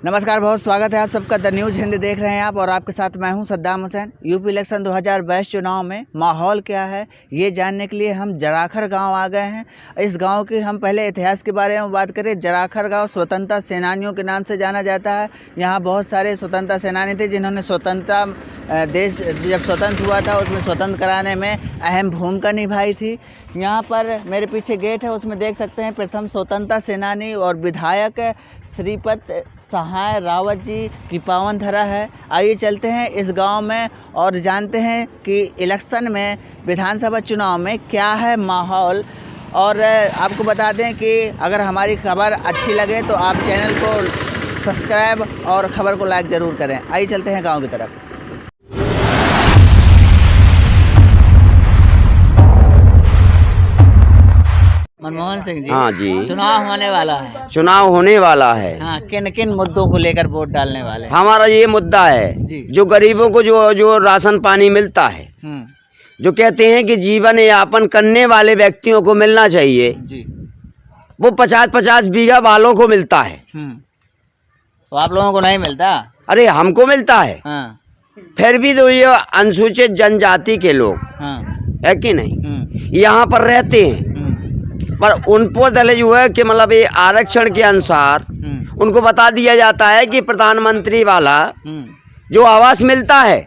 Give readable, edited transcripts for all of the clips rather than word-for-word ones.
नमस्कार, बहुत स्वागत है आप सबका। द न्यूज़ हिंदी देख रहे हैं आप और आपके साथ मैं हूं सद्दाम हुसैन। यूपी इलेक्शन 2022 चुनाव में माहौल क्या है ये जानने के लिए हम जराखर गांव आ गए हैं। इस गांव की हम पहले इतिहास के बारे में बात करें। जराखर गांव स्वतंत्रता सेनानियों के नाम से जाना जाता है। यहाँ बहुत सारे स्वतंत्रता सेनानी थे जिन्होंने स्वतंत्रता देश जब स्वतंत्र हुआ था उसमें स्वतंत्र कराने में अहम भूमिका निभाई थी। यहाँ पर मेरे पीछे गेट है, उसमें देख सकते हैं प्रथम स्वतंत्रता सेनानी और विधायक श्रीपत सहाय रावत जी की पावन धरा है। आइए चलते हैं इस गांव में और जानते हैं कि इलेक्शन में विधानसभा चुनाव में क्या है माहौल। और आपको बता दें कि अगर हमारी खबर अच्छी लगे तो आप चैनल को सब्सक्राइब और ख़बर को लाइक ज़रूर करें। आइए चलते हैं गाँव की तरफ। मनमोहन सिंह जी, हाँ जी, चुनाव होने वाला है। चुनाव होने वाला है। हाँ, किन किन मुद्दों को लेकर वोट डालने वाले हैं? हमारा ये मुद्दा है जी। जो गरीबों को जो राशन पानी मिलता है, जो कहते हैं कि जीवन यापन करने वाले व्यक्तियों को मिलना चाहिए जी, वो 50-50 बीघा वालों को मिलता है। तो आप लोगों को नहीं मिलता? अरे हमको मिलता है। हाँ, फिर भी तो ये अनुसूचित जनजाति के लोग हाँ, है कि नहीं, यहाँ पर रहते हैं, पर उन पर दल जो है कि मतलब ये आरक्षण के अनुसार उनको बता दिया जाता है कि प्रधानमंत्री वाला जो आवास मिलता है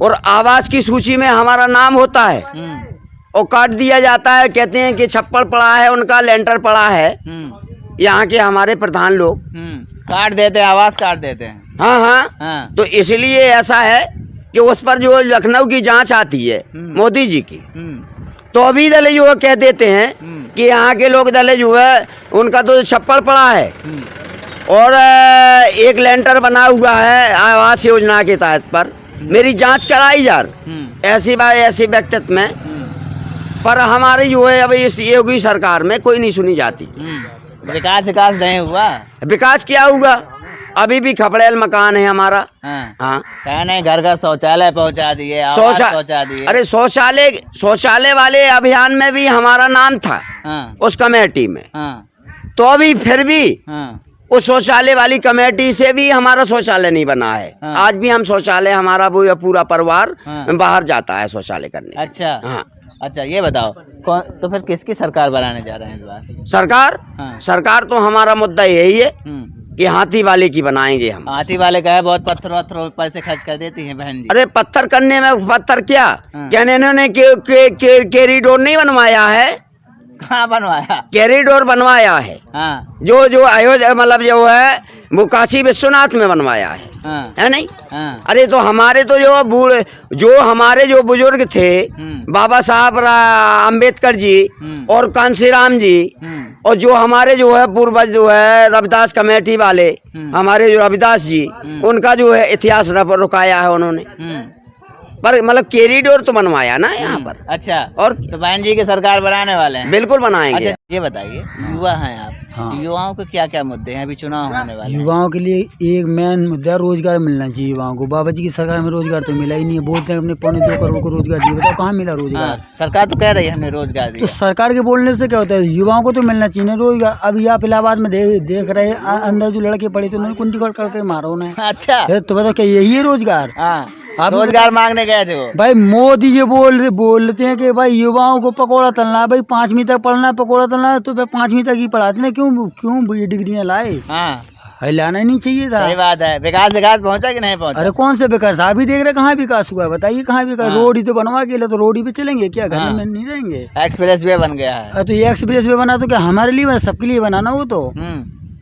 और आवास की सूची में हमारा नाम होता है और काट दिया जाता है। कहते हैं कि छप्पड़ पड़ा है, उनका लेंटर पड़ा है। यहाँ के हमारे प्रधान लोग काट देते हैं, आवास काट देते हैं। हाँ हाँ, हाँ। तो इसलिए ऐसा है कि उस पर जो लखनऊ की जांच आती है मोदी जी की, तो अभी दले जो है कह देते हैं कि यहाँ के लोग दले जो है उनका तो छप्पड़ पड़ा है और एक लेंटर बना हुआ है आवास योजना के तहत पर। मेरी जांच कराई जा ऐसी बात ऐसे व्यक्तित्व में, पर हमारी जो है अभी इस योगी सरकार में कोई नहीं सुनी जाती। विकास नहीं हुआ। विकास क्या होगा? अभी भी खपड़ेल मकान है हमारा। हाँ, नहीं, घर का शौचालय पहुंचा दिए, पहुंचा दिए। अरे शौचालय वाले अभियान में भी हमारा नाम था उस कमेटी में। तो अभी फिर भी उस शौचालय वाली कमेटी से भी हमारा शौचालय नहीं बना है। आज भी हम शौचालय हमारा वो पूरा परिवार बाहर जाता है शौचालय करने। अच्छा, हाँ। अच्छा, ये बताओ तो फिर किसकी सरकार बनाने जा रहे हैं इस बार? सरकार तो हमारा मुद्दा यही है कि हाथी वाले की बनाएंगे हम। हाथी वाले का है, बहुत पत्थर ऊपर से खर्च कर देती हैं बहन जी। अरे पत्थर करने में पत्थर क्या, कहने इन्होंने कैरिडोर नहीं बनवाया है। कहाँ बनवाया? कैरिडोर बनवाया है। हाँ। जो अयोध्या मतलब जो है वो काशी विश्वनाथ में बनवाया है। हाँ। है नहीं? हाँ। अरे तो हमारे तो जो हमारे जो बुजुर्ग थे, बाबा साहब अम्बेडकर जी और कांशीराम जी, और जो हमारे जो है पूर्वज जो है रविदास कमेटी वाले, हमारे जो रविदास जी, उनका जो है इतिहास रुकाया है उन्होंने। पर मतलब कैरिडोर तो बनवाया ना यहाँ पर। अच्छा, और तो बहन जी की सरकार बनाने वाले हैं? बिल्कुल बनाएंगे। अच्छा, ये बताइए, युवा हैं आप। हाँ। युवाओं को क्या क्या मुद्दे हैं? अभी चुनाव होने वाले हैं। युवाओं के लिए एक मेन मुद्दा रोजगार मिलना चाहिए युवाओं को। बाबा जी की सरकार में रोजगार तो मिला ही नहीं है। बोलते हैं अपने 2.25 करोड़ को रोजगार दिए, बताओ कहाँ मिला रोजगार? हाँ, सरकार तो कह रही है हमने रोजगार दिया। तो सरकार के बोलने से क्या होता है? युवाओं को तो मिलना चाहिए ना रोजगार। अभी आप इलाहाबाद में देख रहे हैं, अंदर जो लड़के पड़े थे उन्होंने कुंडी करके मारा उन्हें। अच्छा, तो बताओ क्या यही है रोजगार? आप रोजगार मांगने गए थे वो? भाई मोदी जी बोलते हैं कि भाई युवाओं को पकौड़ा तलना है, भाई 5वीं तक पढ़ना है, पकौड़ा तलना है, तो भाई 5वीं तक ही पढ़ाते ना। क्यों ये डिग्रियां लाए? लाना ही नहीं चाहिए था। सही बात है। विकास पहुंचा कि नहीं पहुंचा? अरे कौन से विकास? आप भी देख रहे कहाँ विकास हुआ है? बताइए कहाँ विकास? रोड ही तो बनवा के तो रोड ही पे चलेंगे क्या? घर में नहीं रहेंगे। एक्सप्रेस वे बन गया है। तो ये एक्सप्रेस वे बना तो क्या हमारे लिए बना? सबके लिए बनाना वो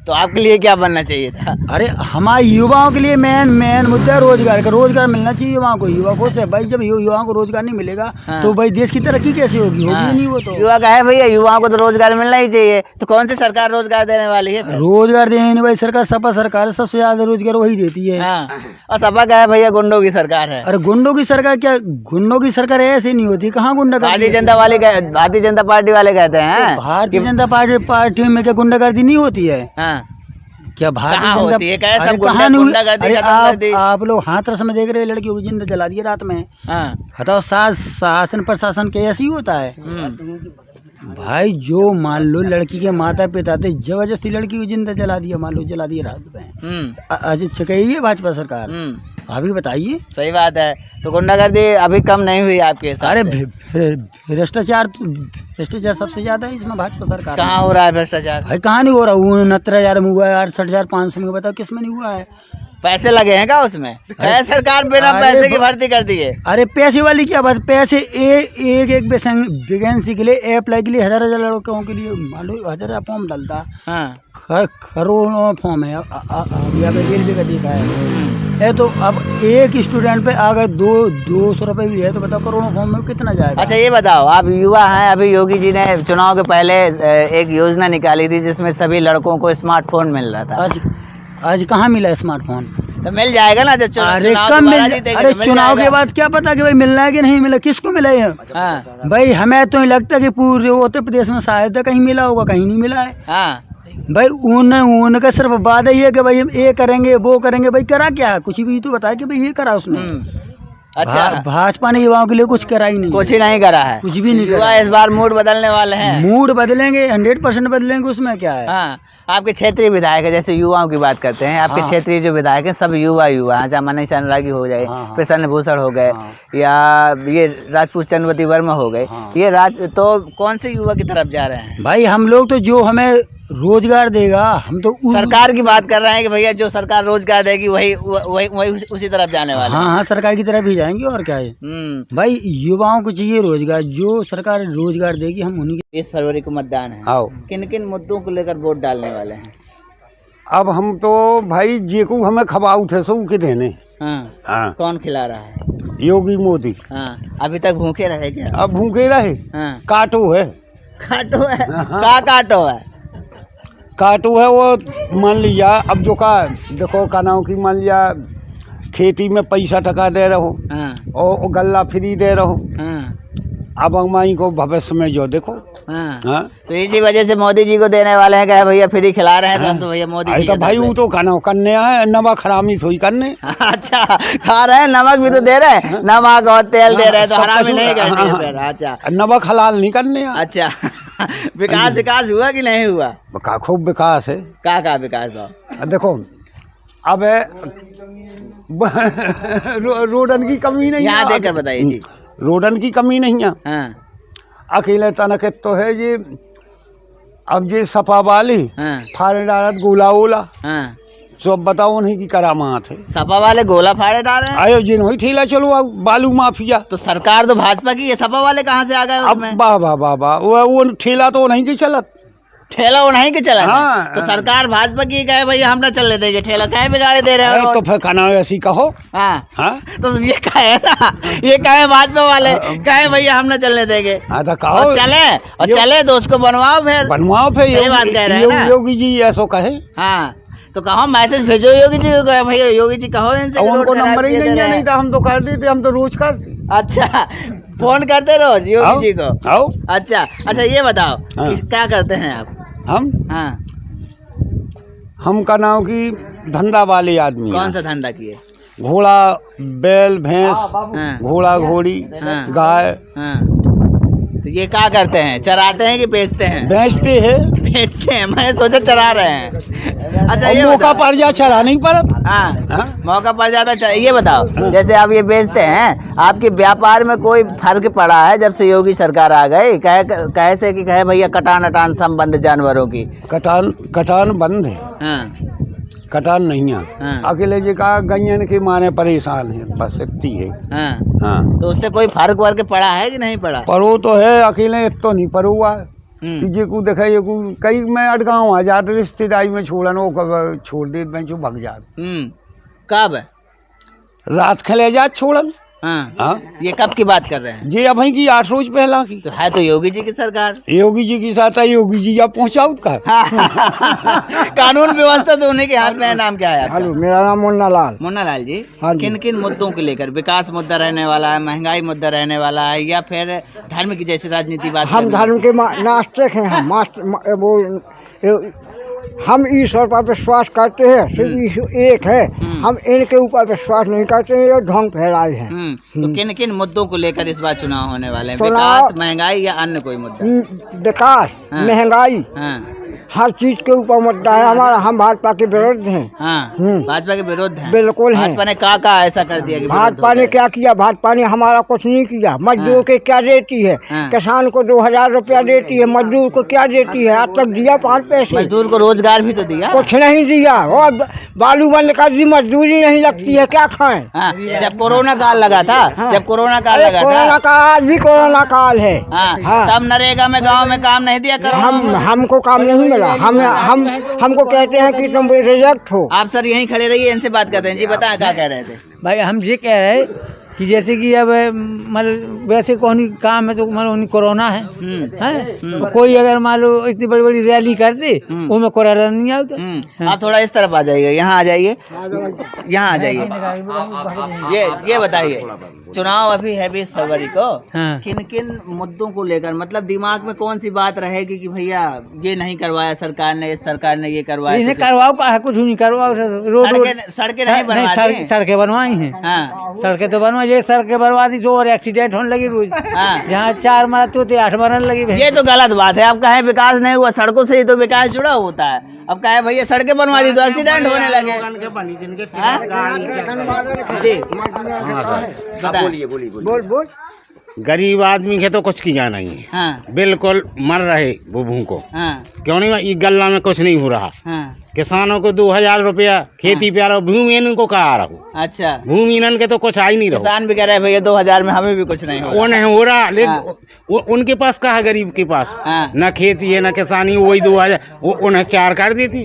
तो आपके लिए क्या बनना चाहिए था? अरे हमारे युवाओं के लिए मेन मुद्दा रोजगार का। रोजगार मिलना चाहिए युवाओं को। युवा को से भाई जब युवाओं को रोजगार नहीं मिलेगा तो भाई देश की तरक्की कैसे होगी? होगी नहीं वो तो। युवा का है भैया, युवाओं को तो रोजगार मिलना ही चाहिए। तो कौन सी सरकार रोजगार देने वाली है? रोजगार देने नहीं भाई, सरकार सपा सरकार सबसे ज्यादा रोजगार वही देती है। और सपा का है भैया, गुंडों की सरकार है। अरे गुंडों की सरकार क्या? गुंडों की सरकार ऐसे नहीं होती। कहाँ गुंडा? भारतीय जनता पार्टी वाले कहते हैं। भारतीय जनता पार्टी में क्या गुंडागर्दी नहीं होती है? क्या भारतीय जनता? आप लोग हाथरस में देख रहे हैं लड़कियों की जिंदा जला दिए रात में। बताओ शासन प्रशासन के ऐसे ही होता है? भाई जो मान लो लड़की के माता पिता थे जबरदस्ती लड़की को जिंदा जला दिया, मान लो जला दिया रात में, आज चुकाइए भाजपा सरकार, अभी बताइए। सही बात है। तो गुंडागर्दी अभी कम नहीं हुई आपके साथ? अरे भ्रष्टाचार सबसे ज्यादा है इसमें भाजपा सरकार। कहाँ हो रहा है भ्रष्टाचार? भाई कहाँ नहीं हो रहा, 69,000 में हुआ है, 68,500 में, बताओ किस में नहीं हुआ है? पैसे लगे हैं क्या उसमें? है सरकार बिना पैसे की भर्ती कर दी है। अरे पैसे वाली क्या बात, पैसे एक वैकेंसी के लिए अप्लाई के लिए हजार लड़कों के लिए मान लो 1000 फॉर्म डालता। हाँ। करोड़ों फॉर्म है, रेलवे का देखा है। तो अब एक स्टूडेंट पे अगर 200 रुपए भी है तो बताओ करोड़ों फॉर्म में कितना जाएगा? अच्छा ये बताओ, आप युवा हैं, अभी योगी जी ने चुनाव के पहले एक योजना निकाली थी जिसमें सभी लड़कों को स्मार्टफोन मिल रहा था। आज कहाँ मिला स्मार्टफोन? तो मिल जाएगा ना जब चुनाव के बाद क्या पता कि भाई मिलना है कि नहीं मिला, किसको मिला है? हाँ। भाई हमें तो नहीं लगता कि पूरे उत्तर प्रदेश में शायद कहीं मिला होगा, कहीं नहीं मिला है। हाँ। भाई उनका सिर्फ वादा ही है कि भाई हम ये करेंगे वो करेंगे, भाई करा क्या? कुछ भी तो बताया कि भाई ये करा उसने। अच्छा, भाजपा ने युवाओं के लिए कुछ करा ही नहीं, कुछ ही नहीं करा है, कुछ भी नहीं करा। इस बार मूड बदलने वाले हैं। मूड बदलेंगे, 100% बदलेंगे, उसमें क्या है? हाँ। आपके क्षेत्रीय विधायक है, जैसे युवाओं की बात करते हैं, आपके क्षेत्रीय जो विधायक है सब युवा चाहे मनीष अनुरागी हो गए, प्रसन्न भूषण हो गए, या ये राजपूत चंद्रवती वर्मा हो गए, ये तो कौन से युवा की तरफ जा रहे हैं? भाई हम लोग तो जो हमें रोजगार देगा, हम तो सरकार की बात कर रहे हैं कि भैया जो सरकार रोजगार देगी वही उसी तरफ जाने वाले। हाँ, सरकार की तरफ ही जाएंगे, और क्या है। भाई युवाओं को चाहिए रोजगार, जो सरकार रोजगार देगी हम उन्हीं। 20 फरवरी को मतदान है, किन किन मुद्दों को लेकर वोट डालने वाले हैं? अब हम तो भाई जे को हमें खबाऊ थे सब के देने। हाँ। कौन खिला रहा है? योगी मोदी। हाँ। अभी तक भूखे रहे क्या? अब भूखे रहे। हाँ। काटो है क्या काटो है? काटू है वो, मान लिया अब जो का देखो का नाम की, मान लिया खेती में पैसा टका दे रहो। हाँ। और गल्ला फ्री दे रहो। हाँ। अब अमाई को भविष्य में जो देखो। हाँ। हाँ। तो इसी वजह से मोदी जी को देने वाले हैं, क्या भैया फ्री खिला रहे हैं। हाँ। तो भैया मोदी जी तो भाई वो तो खाना करने है, नमक हरामी थोड़ी करने। अच्छा, खा रहे हैं, नमक भी तो दे रहे हैं, नमक और तेल दे रहे हैं, तो हरामी नहीं करनी। अच्छा, नमक हलाल नहीं करने। अच्छा, विकास हुआ कि नहीं हुआ? खूब विकास है। क्या विकास भाव? देखो अब रोडन की कमी नहीं, यहाँ देखकर बताइए जी। रोडन की कमी नहीं है। हाँ। अकेले तनक तो है ये, अब ये सपा वाली फाड़े डालत गोला ओला। हाँ। तो अब बताओ नहीं की करामात है। सपा वाले गोला फाड़े डाल रहे हैं, आयोजन हुई ठेला चलो अब बालू माफिया। तो सरकार तो भाजपा की, ये सपा वाले कहाँ से आ गए? अब वाह वो ठेला तो नहीं की चलत, ठेला वो नहीं के चला। हाँ। तो सरकार भाजपा की कहे भैया हम ना चलने देंगे ठेला, कहे बिगाड़े दे रहे हो? तो फिर खाना ऐसी कहो। हाँ। हाँ? तो ये कहे ना, ये कहे भाजपा वाले कहे भैया हम ना चलने देंगे। तो कहो और चले तो उसको बनवाओ फिर ये बात कह रहे हैं ना योगी जी, ऐसो कहे। हाँ, तो कहो मैसेज भेजो योगी जी को, भैया योगी जी कहो इनसे, उनको नंबर ही नहीं था, हम तो कर देते, हम तो रोज करते। अच्छा, फोन करते रोज योगी जी को? अच्छा ये बताओ क्या करते हैं आप? हम? हाँ। हम का नाम की धंधा वाले आदमी। कौन सा धंधा किए? घोड़ा, बैल, भैंस, घोड़ा, घोड़ी, गाय। तो ये क्या करते हैं, चराते हैं कि बेचते हैं? बेचते हैं, मैंने सोचा चरा रहे हैं। अच्छा, ये मौका पड़ जा चरा नहीं पड़त। हाँ, मौका पड़ जाता। ये बताओ, जैसे आप ये बेचते हैं, आपके व्यापार में कोई फर्क पड़ा है जब से योगी सरकार आ गई? कैसे कि कहे भैया कटान संबंध जानवरों की? कटान बंद है। हाँ। कटान नहीं है। हाँ। अकेले जी का गैयन के माने परेशान है, बस इतनी है। हाँ। हाँ। तो उससे कोई फर्क वर्क पड़ा है कि नहीं पड़ा? पड़ो तो है, अकेले तो नहीं पड़ो हुआ है। जे को देखा ये को कई मैं अटगाँव आ जाते रिश्तेदारी में छोड़न, वो छोड़ दे मैं जो भग जाते। कब? रात खेले जात छोड़न। हाँ। हाँ? ये कब की बात कर रहे हैं? ये अब की 8 रोज पहला की। तो है तो योगी जी की सरकार, योगी जी की साथ है, योगी जी या पहुँचाओ का। कानून व्यवस्था तो उन्हीं के हाथ में है। नाम क्या है? हेलो, मेरा नाम मुन्ना लाल जी। किन किन मुद्दों को लेकर? विकास मुद्दा रहने वाला है, महंगाई मुद्दा रहने वाला है, या फिर धर्म की जैसी राजनीति बात? हम धर्म के नास्तिक हैं, हम हम ईश्वर पर विश्वास करते हैं, सिर्फ ईश्वर एक है, हम इनके ऊपर विश्वास नहीं करते, ये ढोंग फैलाए हैं। तो किन किन मुद्दों को लेकर इस बार चुनाव होने वाले हैं? विकास, महंगाई या अन्य कोई मुद्दा? विकास, महंगाई, हर चीज के ऊपर मुद्दा है हमारा। हम भाजपा के विरुद्ध हैं। भाजपा के विरुद्ध हैं? बिल्कुल है। भाजपा ने का ऐसा कर दिया कि भाजपा ने क्या किया? भाजपा ने हमारा कुछ नहीं किया। मजदूर के क्या देती है? किसान को 2000 रुपया देती है, मजदूर को क्या देती है? आज तक दिया 5 पैसे? मजदूर को रोजगार भी तो दिया? कुछ नहीं दिया। और बालू बंद कर दी, मजदूरी नहीं लगती है, क्या खाएं? जब कोरोना काल लगा था, जब कोरोना काल लगा था, कोरोना काल भी कोरोना काल है, तब नरेगा में गाँव में काम नहीं दिया करो? हमको काम नहीं मिला। हमको कहते हैं कि तुम रिजेक्ट हो। आप सर यहीं खड़े रहिए, इनसे बात करते हैं। जी बताएं, क्या कह रहे थे? भाई हम ये कह रहे कि जैसे कि अब मतलब वैसे कौन काम है तो मतलब कोरोना है, तो कोई अगर मान लो इतनी बड़ी बड़ी रैली कर दे वो में कोरोना नहीं आता। आप थोड़ा इस तरफ आ जाइए, यहाँ आ जाइए, यहाँ आ जाइए। ये बताइए, चुनाव अभी है 20 फरवरी को, किन किन मुद्दों को लेकर, मतलब दिमाग में कौन सी बात रहेगी कि भैया ये नहीं करवाया सरकार ने, इस सरकार ने ये करवाया? इन्हें करवाओ का है, कुछ नहीं करवाओ। सड़कें नहीं बनवाई? सड़कें बनवाई हैं, सड़कें तो बनवाई। ये सड़कें बनवा दी तो और एक्सीडेंट होने लगी रोज। जहाँ 4 मरते होते 8 मरने लगी। ये तो गलत बात है। अब कहे विकास नहीं हुआ, सड़कों से ही तो विकास जुड़ा होता है। अब कहे भैया सड़कें बनवा दी तो एक्सीडेंट होने लगे। जी बोल। गरीब आदमी के तो कुछ किया नहीं है। बिल्कुल मर रहे भूभू को। क्यों नहीं? ये गल्ला में कुछ नहीं हो रहा। किसानों को 2000 रुपया खेती पे आ रहा, भूमि इनको कहा आ रहा। अच्छा, भूमि इनके के तो कुछ आ ही नहीं रहा। किसान भी कह रहे हैं भैया 2000 में हमें भी कुछ नहीं हो रहा। वो नहीं हो रहा, लेकिन उनके पास कहा, गरीब के पास न खेती है न किसानी, वही 2000 उन्हें 4 कर देती।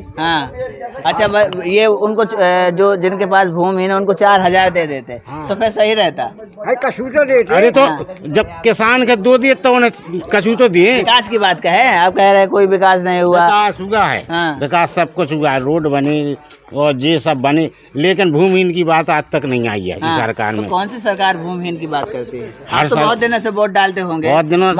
अच्छा, ये उनको जो जिनके पास भूमि है उनको 4000 दे देते तो फिर सही रहता? अरे तो जब किसान के 2 दिए तो उन्हें कछु तो दिए। विकास की बात कहे, आप कह रहे हैं कोई विकास नहीं हुआ। विकास हुआ है, विकास सब कुछ हुआ है, रोड बने और ये सब बने, लेकिन भूमिहीन की बात आज तक नहीं आई है सरकार में। तो कौन सी सरकार भूमिहीन की बात करती है? हर तो बहुत दिनों से वोट डालते होंगे। बहुत दिनों से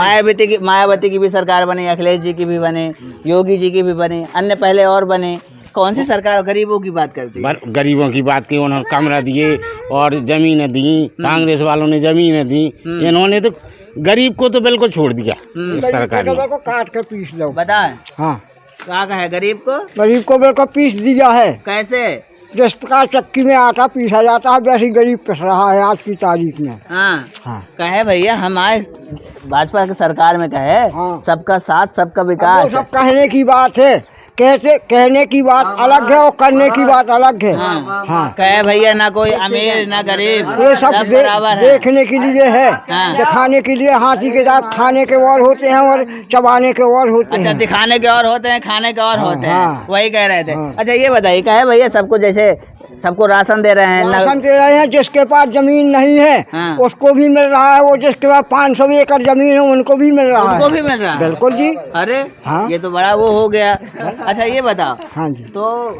मायावती की भी सरकार बनी, अखिलेश जी की भी बने, योगी जी की भी बने, अन्य पहले और बने। कौन सी सरकार गरीबों की बात करती है? गरीबों की बात की, उन्होंने कमरा दिए और जमीनें दी। कांग्रेस वालों ने जमीनें दी, इन्होंने तो गरीब को तो बिल्कुल छोड़ दिया। इस सरकार ने काट के पीस लो। बताए क्या है? गरीब को बिल्कुल पीस दिया है। कैसे? जिस प्रकार चक्की में आटा पीसा जाता है वैसे गरीब पिस रहा है आज की तारीख में। कहे भैया हम आए भाजपा की सरकार में, कहे सबका साथ सबका विकास। सब कहने की बात है, कैसे कहने की बात अलग है और करने की बात अलग है। कहे भैया ना कोई अमीर ना गरीब, ये सब देखने के लिए है, दिखाने के लिए। हाथी के दांत खाने के और होते हैं और चबाने के और होते हैं। अच्छा, दिखाने के और होते हैं, खाने के और होते हैं, वही कह रहे थे। अच्छा ये बताइए, कहे भैया सबको जैसे सबको राशन दे रहे हैं, राशन दे रहे हैं। जिसके पास जमीन नहीं है उसको भी मिल रहा है, वो जिसके पास 500 एकड़ जमीन है उनको भी मिल रहा है। उनको भी मिल रहा है? बिल्कुल जी। अरे ये तो बड़ा वो हो गया। अच्छा ये बताओ, तो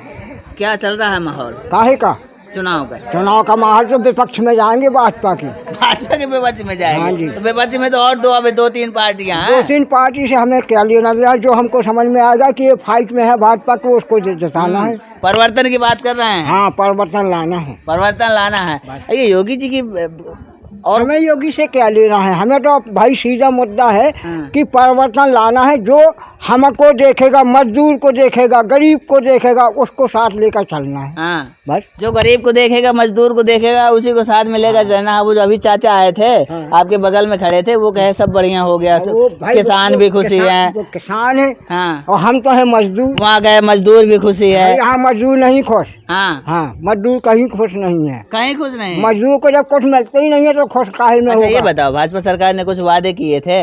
क्या चल रहा है माहौल काहे का? चुनाव का माहौल तो विपक्ष में जाएंगे, भाजपा के विपक्ष में जाएंगे। हाँ जी। तो विपक्ष में तो और 2-3 पार्टियां हैं। 2-3 पार्टी से हमें क्या लेना देना? जो हमको समझ में आएगा कि ये फाइट में है भाजपा को, उसको जिताना है। परिवर्तन की बात कर रहे हैं? हाँ, परिवर्तन लाना है। ये योगी जी की, और हमें योगी से क्या लेना है? हमें तो भाई सीधा मुद्दा है कि परिवर्तन लाना है। जो हमको देखेगा, मजदूर को देखेगा, गरीब को देखेगा, उसको साथ लेकर चलना है। बस जो गरीब को देखेगा, मजदूर को देखेगा, उसी को साथ में लेकर चलना है। वो जो अभी चाचा आए थे आपके बगल में खड़े थे, वो कहे सब बढ़िया हो गया, किसान भी खुशी है। किसान है और हम तो है मजदूर। वहाँ गए मजदूर भी खुशी है। यहाँ मजदूर नहीं खुश। मजदूर कहीं खुश नहीं है, कहीं खुश नहीं। मजदूर को जब कुछ मिलते ही नहीं है तो खुश काहे में होगा? ये बताओ, भाजपा सरकार ने कुछ वादे किए थे,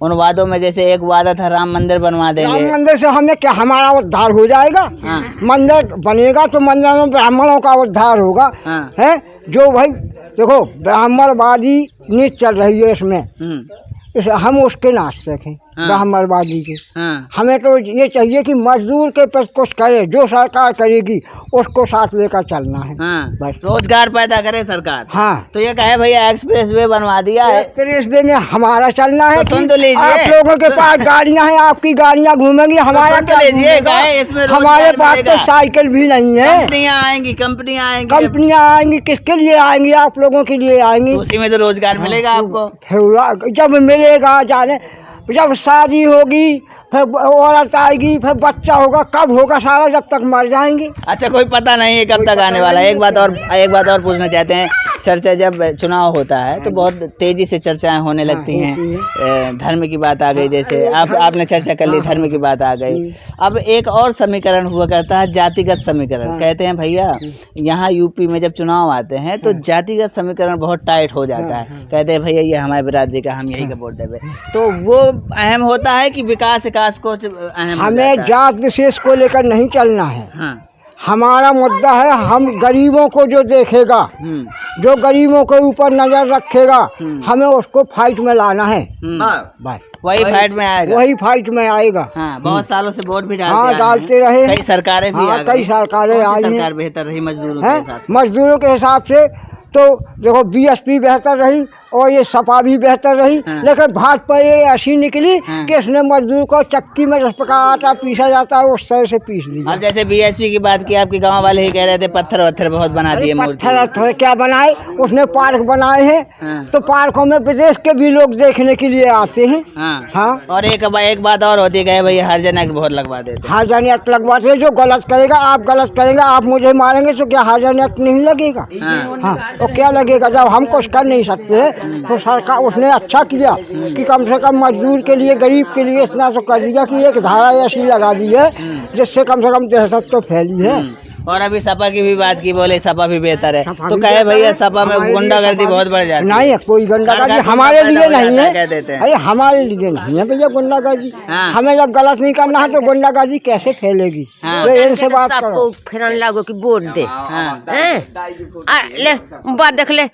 उन वादों में जैसे एक वादा था राम मंदिर बनवा देंगे। राम मंदिर से हमें क्या, हमारा उद्धार हो जाएगा? मंदिर बनेगा तो मंदिर में ब्राह्मणों का उद्धार होगा। है जो भाई देखो, ब्राह्मणवादी नीति चल रही है इसमें, हम उसके नाच सकें ब्राह्मणवादी के। हमें तो ये चाहिए कि मजदूर के पर कुछ करे। जो सरकार करेगी उसको साथ लेकर चलना है। हाँ, बस रोजगार पैदा करे सरकार। हाँ, तो ये कहे भैया एक्सप्रेस वे बनवा दिया है, एक्सप्रेस वे में हमारा चलना है। तो सुन तो लीजिए, आप लोगों के पास गाड़ियाँ हैं, आपकी गाड़ियाँ घूमेंगी, हमारे सुन तो लीजिए, इसमें हमारे पास तो साइकिल भी नहीं है। कंपनियां आएंगी, कंपनियाँ आएंगी, किसके लिए आएंगी? आप लोगों के लिए आएंगी। उसी में तो रोजगार मिलेगा आपको। फिर जब मिलेगा, जाने जब शादी होगी, फिर औरत आएगी, फिर बच्चा होगा, कब होगा सारा? जब तक मर जाएंगे। अच्छा, कोई पता नहीं है कब तक आने वाला है। एक बात और पूछना चाहते हैं, चर्चा जब चुनाव होता है तो बहुत तेजी से चर्चाएं होने लगती हैं। धर्म की बात आ गई, जैसे आपने चर्चा कर ली, धर्म की बात आ गई। अब एक और समीकरण हुआ करता है, जातिगत समीकरण। कहते हैं भैया यहाँ यूपी में जब चुनाव आते हैं तो जातिगत समीकरण बहुत टाइट हो जाता है। कहते हैं भैया ये हमारे बिरादरी का, हम यही का वोट देवे। तो वो अहम होता है कि विकास को अहम? हमें जात विशेष को लेकर नहीं चलना है। हाँ। हमारा मुद्दा है, हम गरीबों को जो देखेगा, जो गरीबों के ऊपर नजर रखेगा, हमें उसको फाइट में लाना है। बस वही फाइट में आएगा। वही फाइट में आएगा। हाँ, बहुत सालों से वोट भी डालते रहे। कई सरकारें भी कई सरकारें आई हैं। सरकार बेहतर रही मजदूरों के हिसाब से? मजदूरों के हिसाब से तो देखो बीएसपी बेहतर रही और ये सपा भी बेहतर रही। लेकिन भाजपा ये ऐसी निकली कि इसने मजदूर को चक्की में जिस प्रकार आटा पीसा जाता है उस तरह से पीस लिया। अब जैसे बीएसपी की बात की, आपके गांव वाले ही कह रहे थे पत्थर वत्थर बहुत बना दिए। पत्थर क्या बनाए? उसने पार्क बनाए हैं। तो पार्कों में विदेश के भी लोग देखने के लिए आते हैं। हाँ। और एक बात और होती है भैया, हर जन एक्ट बहुत लगवा देते। हर जन एक्ट लगवाते हैं। जो गलत करेगा, आप गलत करेंगे, आप मुझे मारेंगे तो क्या हर जन एक्ट नहीं लगेगा? हाँ, तो क्या लगेगा? जब हम कुछ कर नहीं सकते तो सरकार, उसने अच्छा किया कि कम से कम मजदूर के लिए, गरीब के लिए इतना तो कर दिया कि एक धारा ऐसी लगा दी है जिससे कम से कम दहशत तो फैली है। और अभी सपा की भी बात की, बोले सपा भी बेहतर है। तो कहे भैया सपा में गुंडागर्दी बहुत बढ़ जाती है। नहीं है, कोई गुंडागर्दी हमारे लिए नहीं है। अरे हमारे लिए नहीं है भैया गुंडागर्दी। हमें जब गलत नहीं करना है तो गुंडागर्दी कैसे फैलेगी? इनसे बात करो। फिर लागो कि वोट दे। ले बात देख ले,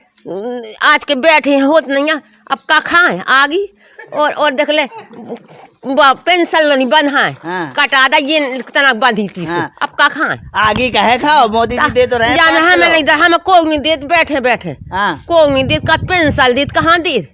आज के बैठे होत नहीं है, अब का खाए आगी। और देख ले पेंशन नहीं बंधा है, कटा दा ये तना बंधी थी। अब का खाए आगे कहे खाओ, मोदी जी दे तो रहे। जाना हमें नहीं, हमें को नहीं देत, बैठे को नहीं देत, का पेंशन देत, कहाँ देत?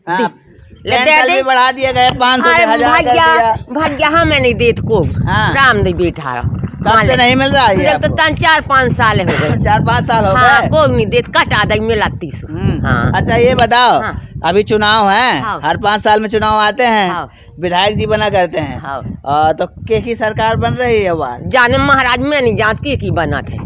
दे बढ़ा दिया गया 500 से 1000 भाग्या हमें नहीं देत को। रामदेव बैठा कब से नहीं मिल रहा है? तो 4-5 साल हो गए। 4-5 साल हो गए। को नहीं देत, कटा दा मिला 30। अच्छा ये बताओ, अभी चुनाव है, हर 5 साल में चुनाव आते हैं, विधायक जी बना करते हैं। तो की सरकार बन रही है बार? जाने महाराज मैं नहीं जानती की बना थे।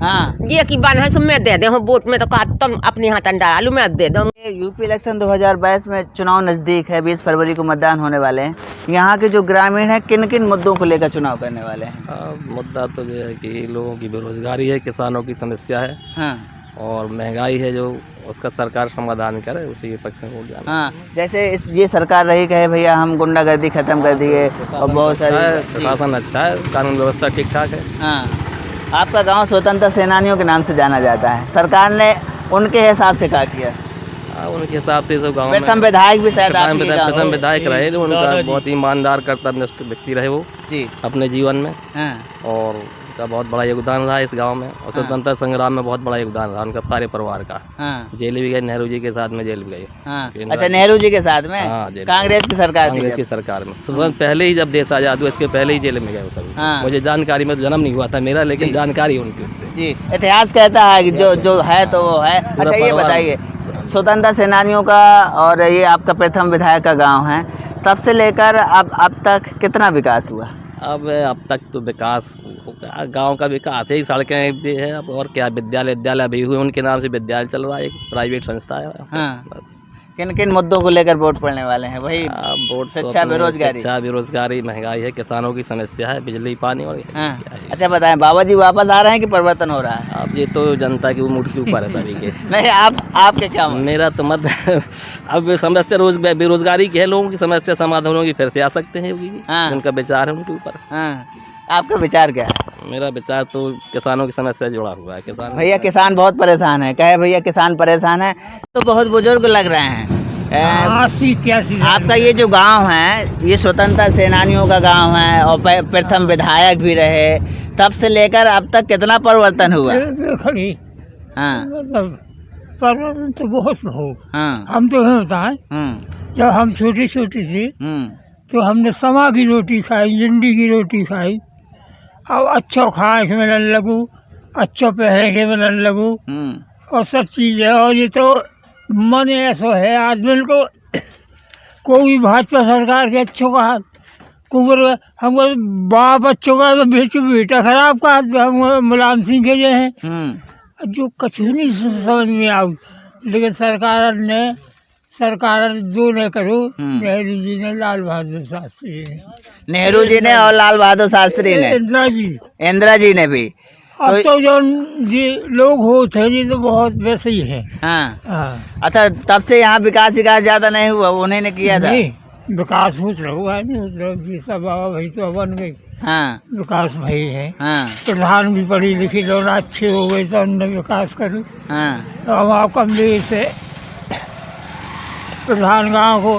ये की बना है सो मैं दे दे वोट में, तो तुम अपने हाथ डालू, मैं दे दूँ। यूपी इलेक्शन 2022 में चुनाव नजदीक है, 20 फरवरी को मतदान होने वाले हैं। यहाँ के जो ग्रामीण हैं किन किन मुद्दों को लेकर चुनाव करने वाले हैं? मुद्दा तो जो है कि लोगों की बेरोजगारी है, किसानों की समस्या है और महंगाई है, जो उसका सरकार समाधान करे, उसी के पक्ष में वोट जाना। हाँ, जैसे ये सरकार रही कहे भैया हम गुंडागर्दी खत्म कर दिए और बहुत सारे प्रशासन अच्छा है, कानून व्यवस्था ठीक ठाक है। हाँ, आपका गांव स्वतंत्रता सेनानियों के नाम से जाना जाता है, सरकार ने उनके हिसाब से क्या किया? उनके हिसाब से सब गाँव प्रथम विधायक भी शायद प्रथम विधायक रहे, उनका बहुत ईमानदार कर्तव्यनिष्ठ व्यक्ति रहे वो जी अपने जीवन में। और उनका बहुत बड़ा योगदान रहा इस गांव में, और स्वतंत्रता संग्राम में बहुत बड़ा योगदान रहा उनका सारे परिवार का। जेल भी गए, नेहरू जी के साथ में जेल भी गए। अच्छा, नेहरू जी के साथ में? कांग्रेस की सरकार में तुरंत पहले ही, जब देश आजाद हुआ इसके पहले ही जेल में गए सभी। मुझे जानकारी में, जन्म नहीं हुआ था मेरा, लेकिन जानकारी उनकी उससे जी। इतिहास कहता है कि जो है तो वो है। अच्छा ये बताइए, स्वतंत्रता सेनानियों का और ये आपका प्रथम विधायक का गांव है, तब से लेकर अब तक कितना विकास हुआ? अब तक तो विकास, गांव का विकास है, सड़कें भी है, अब और क्या, विद्यालय भी हुए, उनके नाम से विद्यालय चल रहा है, एक प्राइवेट संस्था है। किन किन मुद्दों को लेकर वोट पड़ने वाले हैं? वही वोट शिक्षा, बेरोजगारी, महंगाई है, किसानों की समस्या है, बिजली पानी और अच्छा बताएं, बाबा जी वापस आ रहे हैं कि परिवर्तन हो रहा है? अब ये तो जनता की मूड के ऊपर है सभी के। नहीं, आपके क्या? मेरा तो मत अब समस्या बेरोजगारी की है, लोगों की समस्या समाधान होगी, फिर से आ सकते हैं, उनका विचार है उनके ऊपर। आपका विचार क्या है? मेरा विचार तो किसानों की समस्या जुड़ा हुआ है। किसान भैया किसान बहुत परेशान है, कहे भैया किसान परेशान है, तो बहुत बुजुर्ग लग रहे हैं, 80-81। आपका ये जो गांव है ये स्वतंत्रता सेनानियों का गांव है और प्रथम विधायक भी रहे, तब से लेकर अब तक कितना परिवर्तन हुआ? खड़ी हाँ परिवर्तन तो बहुत हो। हाँ हम तो बताएं, जब हम छोटी छोटी थी तो हमने समा की रोटी खाई, जिंडी की रोटी खाई, अब अच्छो खाए के मिलन लगू, अच्छो पहने के मिलन लगू और सब चीज़ें। और ये तो मन ऐसा है आदमी को, कोई भाजपा सरकार के अच्छों का हाथ कुबर हमको बाप अच्छों का तो बेटा खराब का हाथ हम मुलायम सिंह के जो हैं जो कछु नहीं समझ में आऊ। लेकिन सरकार दो ने करो, नेहरू जी ने, लाल बहादुर शास्त्री ने, नेहरू जी ने और लाल बहादुर शास्त्री ने, इंदिरा जी ने भी। अब तो जो जी लोग होते हैं जी तो बहुत वैसे ही है। हाँ। अच्छा, तब से यहाँ विकास ज्यादा नहीं हुआ, उन्हीं ने किया था? विकास हो रहा है नहीं, सब भाई तो बन गई। हाँ विकास भाई है। हाँ प्रधान भी पढ़ी लिखी लोग अच्छे हो गए तो उन्होंने विकास करूँ। हाँ तो हम आप कमले से प्रधान गांव को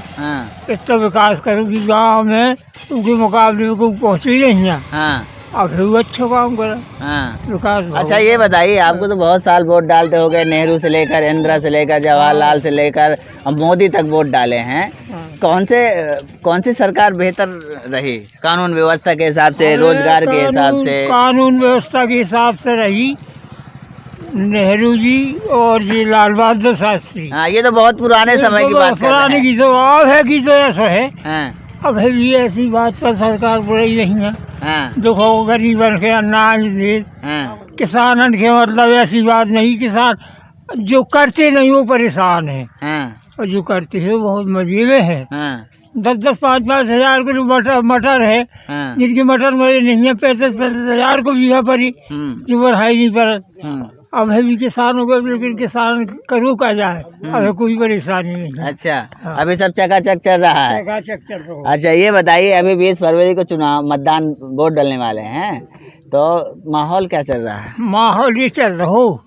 इतना विकास करूँ कि गांव में उनके मुकाबले में कोई पहुँच ही नहीं है। हाँ आखिर अच्छा काम करा। हाँ विकास। अच्छा ये बताइए, आपको तो बहुत साल वोट डालते हो गए, नेहरू से लेकर, इंदिरा से लेकर, जवाहरलाल से लेकर अब मोदी तक वोट डाले हैं। कौन सी सरकार बेहतर रही कानून व्यवस्था के हिसाब से, रोजगार के हिसाब से? कानून व्यवस्था के हिसाब से रही नेहरू जी और जी लाल बहादुर शास्त्री। हाँ, ये तो बहुत पुराने समय की बात कर रहे हैं। पुराने की तो अब है कि तो ऐसा है। हाँ, अब है भी ऐसी बात पर सरकार बुराई नहीं है। हाँ, देखो गरीबन के अनाज दे, हाँ, किसानन के मतलब ऐसी बात नहीं, किसान जो करते नहीं वो परेशान है, हाँ, और जो करते हैं बहुत मजे में है। हाँ, 10-10, 5-5 हजार किलो मटर है, हाँ, जिनकी मटर मरे नहीं है, 35-35 हजार को बीघा पड़ी, जो बढ़ाई नहीं पर। अब है भी किसानों को, लेकिन किसान करूँ का जाए, अब कोई परेशानी नहीं है। अच्छा, अभी सब चकाचक चल रहा है। चकाचक चल रहा है। अच्छा ये बताइए, अभी 20 फरवरी को चुनाव मतदान वोट डालने वाले हैं, तो माहौल क्या चल रहा है? माहौल ये चल रहा हो,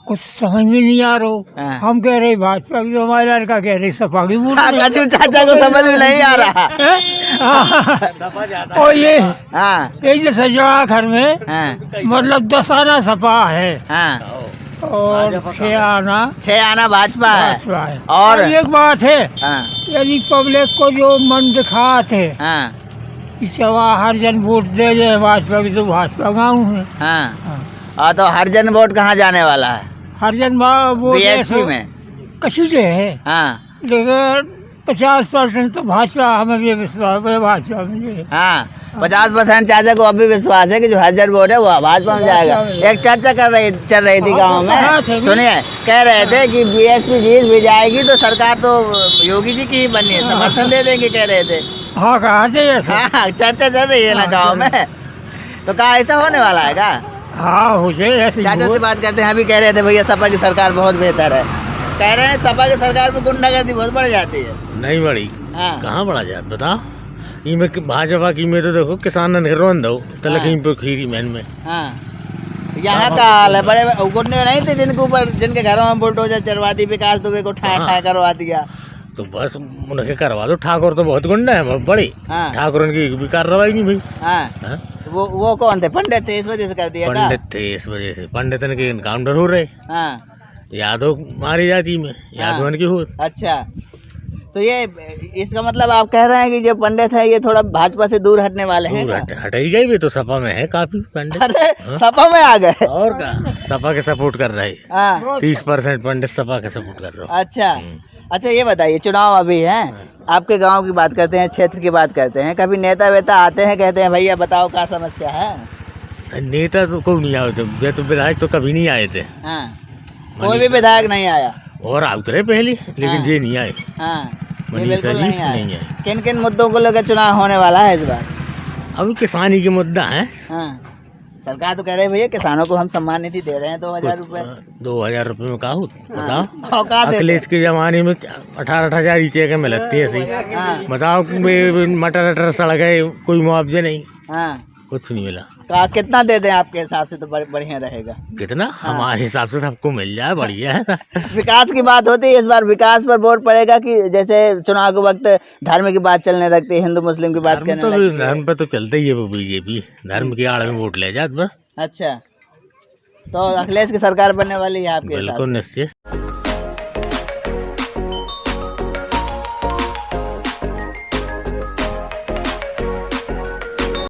कुछ समझ में नहीं आ रहा। हम कह रहे भाजपा की, हमारा लड़का कह रहे सपा की। कचू चाचा को समझ में नहीं आ रहा। और ये जैसे जवाखर में मतलब 10 आना सपा है और 6 आना भाजपा है। और एक बात है, यदि पब्लिक को जो मन दिखाते हर जन वोट दे भाजपा की, तो भाजपा गाँव है। तो हर जन वोट कहाँ जाने वाला है? हर जन बीएसपी में कछु जो है। लेकिन 50% तो भाजपा, हमें भी विश्वास है भाजपा में। 50% चाचा को अभी विश्वास है कि जो हर जन वोट है वो भाजपा में जाएगा। एक चर्चा चल रही थी गांव में, सुनिए, कह रहे थे कि बीएसपी जीत भी जाएगी तो सरकार तो योगी जी की ही बननी है, समर्थन दे देंगे, कह रहे थे। हाँ कहा थे। हाँ, चर्चा चल रही है ना गाँव में, तो कहा ऐसा होने वाला है क्या? हाँ हो जाए ऐसे। चाचा से बात करते हैं, अभी कह रहे थे भैया सपा की सरकार बहुत बेहतर है, कह रहे हैं सपा की सरकार में गुंडागर्दी बहुत बढ़ जाती है। नहीं बढ़ी। कहाँ बढ़ा जात बताओ? इनमें भाजपा की में तो देखो किसान ने रोन दो तलक पे खीरी मैन में। यहाँ का हाल है, बड़े गुंडे नहीं थे जिनके ऊपर, जिनके घरों में बुलडोजर चलवा दी, विकास दुबे को ठा करवा दिया, तो बस उनके करवा दो। ठाकुर तो बहुत गुंडा है, बहुत बड़ी। ठाकुर उनकी भी कार्रवाई नहीं भाई। वो कौन थे? पंडित थे, इस वजह से कर दिया? पंडित थे इस वजह से, पंडित के इनकाउंटर हो रहे। यादव मारी जाती में, यादव की हो। अच्छा, तो ये इसका मतलब आप कह रहे हैं कि जो पंडित है ये थोड़ा भाजपा से दूर हटने वाले हैं? हट ही गए भी तो सपा में है काफी पंडित। अरे सपा में आ गए और क्या, सपा के सपोर्ट कर रहे। 30% पंडित सपा के सपोर्ट कर रहे हो। अच्छा ये बताइए, चुनाव अभी है, आपके गांव की बात करते हैं, क्षेत्र की बात करते हैं, कभी नेता वेता आते हैं, कहते हैं भैया बताओ क्या समस्या है? नेता तो कोई नहीं आए थे, तो विधायक तो कभी नहीं आए थे। कोई भी विधायक नहीं आया? और उतरे पहले, लेकिन ये नहीं आए। बिल्कुल नहीं आए। किन किन मुद्दों को लेकर चुनाव होने वाला है इस बार? अभी किसानी के मुद्दा है। सरकार तो कह रहे भैया किसानों को हम सम्मान निधि दे रहे हैं 2000 रुपए। 2000 रुपए में का बताओ? अखिलेश के जमाने में 18,000 ही चेक मिलती है। बताओ मटर सड़ गए, कोई मुआवजे नहीं। कुछ नहीं मिला। कितना दे दें आपके हिसाब से तो बढ़िया रहेगा? कितना? हमारे हिसाब से सबको मिल जाए बढ़िया है। विकास की बात होती है, इस बार विकास पर वोट पड़ेगा कि जैसे चुनाव के वक्त धर्म की बात चलने लगती है, हिंदू मुस्लिम की बात करने लगती है? धर्म पे तो चलते ही है वो, बीजेपी धर्म की आड़ में वोट ले जात बस। अच्छा, तो अखिलेश की सरकार बनने वाली है आपके हिसाब से? बिल्कुल निश्चय।